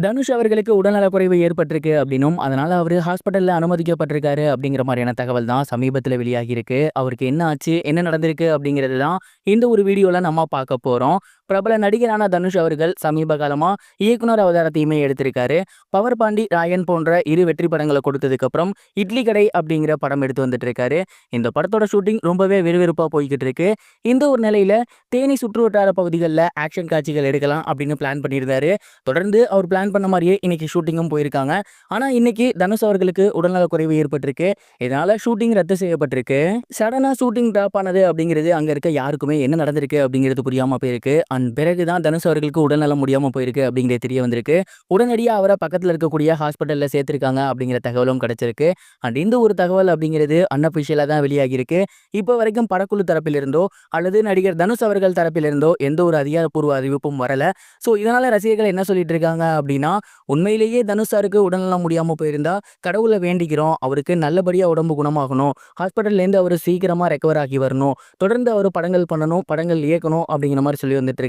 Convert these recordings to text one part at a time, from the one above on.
தனுஷ் அவர்களுக்கு உடல்நலக்குறைவு ஏற்பட்டிருக்கு அப்படின்னும், அதனால அவரு ஹாஸ்பிட்டல்ல அனுமதிக்கப்பட்டிருக்காரு அப்படிங்கிற மாதிரியான தகவல் தான் சமீபத்தில வெளியாகி இருக்கு. அவருக்கு என்ன ஆச்சு? என்ன நடந்திருக்கு? அப்படிங்கிறது தான் இந்த ஒரு வீடியோல நம்ம பார்க்க போறோம். பிரபல நடிகரான தனுஷ் அவர்கள் சமீப காலமா இயக்குனர் அவதாரத்தையுமே எடுத்திருக்காரு. பவர் பாண்டி, ராயன் போன்ற 2 வெற்றி படங்கள கொடுத்ததுக்கு அப்புறம் இட்லி கடை அப்படிங்கிற படம் எடுத்து வந்துட்டு இருக்காரு. இந்த படத்தோட ஷூட்டிங் ரொம்பவே விறுவிறுப்பா போய்க்கிட்டு இருக்கு. இந்த ஒரு நிலையில தேனி சுற்றுவட்டார பகுதிகள்ல ஆக்ஷன் காட்சிகள் எடுக்கலாம் அப்படின்னு பிளான் பண்ணியிருந்தாரு. தொடர்ந்து அவர் பிளான் பண்ண மாதிரியே இன்னைக்கு ஷூட்டிங்கும் போயிருக்காங்க. ஆனா இன்னைக்கு தனுஷ் அவர்களுக்கு உடல்நலக் குறைவு ஏற்பட்டிருக்கு. இதனால ஷூட்டிங் ரத்து செய்யப்பட்டிருக்கு. சடனா ஷூட்டிங் டிராப் ஆனது அப்படிங்கிறது அங்க இருக்க யாருக்குமே என்ன நடந்திருக்கு அப்படிங்கிறது புரியாம போயிருக்கு. பிறகுதான் தனுஷ் அவர்களுக்கு உடல்நலம் முடியாம போயிருக்கு அப்படிங்கிறது தெரிய வந்திருக்கு. உடனடியா அவரை பக்கத்துல இருக்கக்கூடிய ஹாஸ்பிட்டல்ல சேர்த்திருக்காங்க அப்படிங்கிற தகவலும் கிடைச்சிருக்கு. இந்த ஒரு தகவல் அப்படிங்கிறது அன்அபிஷியலா தான் வெளியாகி இருக்கு. இப்போ வரைக்கும் படக்குழு தரப்பிலிருந்தோ அல்லது நடிகர் தனுஷ் அவர்கள் தரப்பிலிருந்தோ எந்த ஒரு அதிகாரப்பூர்வ அறிவிப்பும் வரல. ஸோ இதனால ரசிகர்கள் என்ன சொல்லிட்டு இருக்காங்க அப்படின்னா, உண்மையிலேயே தனுஷ் சாருக்கு உடல்நலம் முடியாம போயிருந்தா கடவுளை வேண்டிக்கிறோம். அவருக்கு நல்லபடியா உடம்பு குணமாகணும். ஹாஸ்பிட்டல்லேருந்து அவர் சீக்கிரமா ரெக்கவர் ஆகி வரணும். தொடர்ந்து அவர் படங்கள் பண்ணணும், படங்கள் இயக்கணும் அப்படிங்கிற மாதிரி சொல்லி வந்துட்டு இருக்காங்க.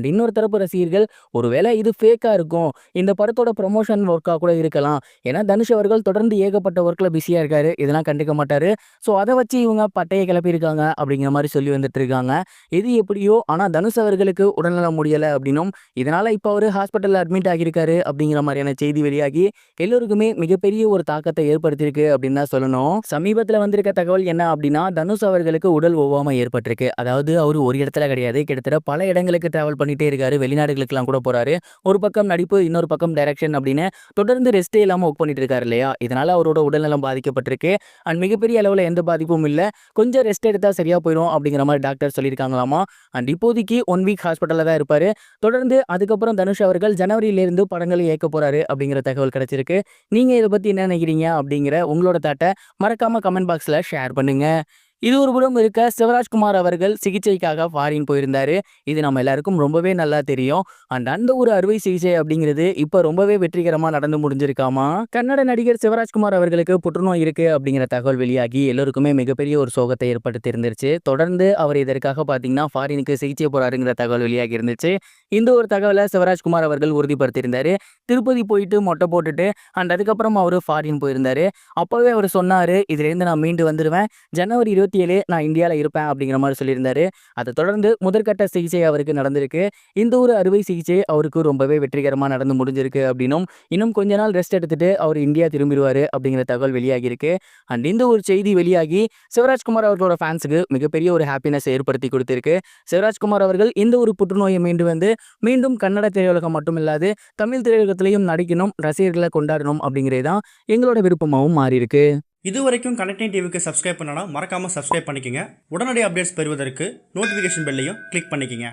இன்னொரு தரப்பு ரசிகர்கள், ஒருவேளை இது ஃபேக்கா இருக்கும். இந்த படத்தோட ப்ரமோஷன் ஒர்க்கா கூட இருக்கலாம். ஏன்னா தனுஷ் அவர்கள் தொடர்ந்து ஏகப்பட்ட ஒர்க்ல பிஸியா இருக்காரு. இதெல்லாம் கண்டுக்க மாட்டாரு. ஸோ அதை வச்சு இவங்க பட்டையை கிளப்பியிருக்காங்க அப்படிங்கிற மாதிரி சொல்லி வந்துட்டு இருக்காங்க. எது எப்படியோ ஆனா தனுஷ் அவர்களுக்கு உடல்நலம் முடியல அப்படின்னும், இதனால இப்போ அவரு ஹாஸ்பிட்டல்ல அட்மிட் ஆகியிருக்காரு அப்படிங்கிற மாதிரியான செய்தி வெளியாகி எல்லோருக்குமே மிகப்பெரிய ஒரு தாக்கத்தை ஏற்படுத்தியிருக்கு அப்படின்னு தான் சொல்லணும். சமீபத்தில் வந்திருக்க தகவல் என்ன அப்படின்னா, தனுஷ் அவர்களுக்கு உடல் ஒவ்வாமை ஏற்பட்டிருக்கு. அதாவது அவர் ஒரு இடத்துல கிடையாது, கிட்டத்தட்ட பல இடங்களுக்கு டிராவல் பண்ணிட்டே இருக்காரு. வெளிநாடுகளுக்கெல்லாம் கூட போறாரு. ஒரு பக்கம் நடிப்பு, இன்னொரு பக்கம் டைரக்ஷன் அப்படின்னு தொடர்ந்து ரெஸ்டே இல்லாம ஒர்க் பண்ணிட்டு இருக்காரு இல்லையா? இதனால அவரோட உடல்நலம் பாதிக்கப்பட்டிருக்கு. மிகப்பெரிய அளவில் எந்த பாதிப்பும் இல்லை. கொஞ்சம் ரெஸ்ட் எடுத்தா சரியா போயிடும் அப்படிங்கிற மாதிரி டாக்டர் சொல்லியிருக்காங்களாமா. இப்போதைக்கு 1 வீக் ஹாஸ்பிட்டல்ல தான் இருப்பாரு. தொடர்ந்து அதுக்கப்புறம் தனுஷ் அவர்கள் ஜனவரியிலிருந்து படங்களை இயக்க போறாரு அப்படிங்கிற தகவல் கிடைச்சிருக்கு. நீங்க இதை பத்தி என்ன நினைக்கிறீங்க அப்படிங்கிற உங்களோட தாட்டை மறக்காம கமெண்ட் பாக்ஸ்ல ஷேர் பண்ணுங்க. இது ஒரு புறம் இருக்க, சிவராஜ்குமார் அவர்கள் சிகிச்சைக்காக ஃபாரின் போயிருந்தாரு. இது நம்ம எல்லாருக்கும் ரொம்பவே நல்லா தெரியும். அந்த ஒரு அறுவை சிகிச்சை அப்படிங்கிறது இப்ப ரொம்பவே வெற்றிகரமா நடந்து முடிஞ்சிருக்காமா. கன்னட நடிகர் சிவராஜ்குமார் அவர்களுக்கு புற்றுநோய் இருக்கு அப்படிங்கிற தகவல் வெளியாகி எல்லோருக்குமே மிகப்பெரிய ஒரு சோகத்தை ஏற்படுத்தி இருந்துச்சு. தொடர்ந்து அவர் இதற்காக பாத்தீங்கன்னா ஃபாரினுக்கு சிகிச்சை போறாருங்கிற தகவல் வெளியாகி இருந்துச்சு. இந்த ஒரு தகவலை சிவராஜ்குமார் அவர்கள் உறுதிப்படுத்தியிருந்தாரு. திருப்பதி போயிட்டு மொட்டை போட்டுட்டு அதுக்கப்புறம் அவரு ஃபாரின் போயிருந்தாரு. அப்பவே அவர் சொன்னாரு, இதுல இருந்து நான் மீண்டு வந்துருவேன். ஜனவரி 27 நான் இந்தியால இருப்பேன் அப்படிங்கிற மாதிரி சொல்லியிருந்தாரு. அதை தொடர்ந்து முதற்கட்ட சிகிச்சை அவருக்கு நடந்திருக்கு. இந்த ஒரு அறுவை சிகிச்சை அவருக்கு ரொம்பவே வெற்றிகரமா நடந்து முடிஞ்சிருக்கு அப்படின்னும், இன்னும் கொஞ்ச நாள் ரெஸ்ட் எடுத்துட்டு அவர் இந்தியா திரும்பிடுவாரு அப்படிங்கிற தகவல் வெளியாகி இருக்கு. இந்த ஒரு செய்தி வெளியாகி சிவராஜ்குமார் அவர்களோட ஃபேன்ஸுக்கு மிகப்பெரிய ஒரு ஹாப்பினஸ் ஏற்படுத்தி கொடுத்திருக்கு. சிவராஜ்குமார் அவர்கள் இந்த ஒரு புற்றுநோயை மீண்டும் கன்னட திரையுலகம் மட்டுமில்லாது தமிழ் திரையுலகத்திலையும் நடிக்கணும், ரசிகர்களை கொண்டாடணும் அப்படிங்கிறது தான் எங்களோட விருப்பமாகவும் மாறி இருக்கு. இது வரைக்கும் கனெக்டிங் டிவிக்கு சப்ஸ்கிரைப் பண்ணனா மறக்காம சப்ஸ்கிரைப் பண்ணிக்கங்க. உடனடி அப்டேட்ஸ் பெறுவதற்கு நோட்டிஃபிகேஷன் பெல்லையும் கிளிக் பண்ணிக்கங்க.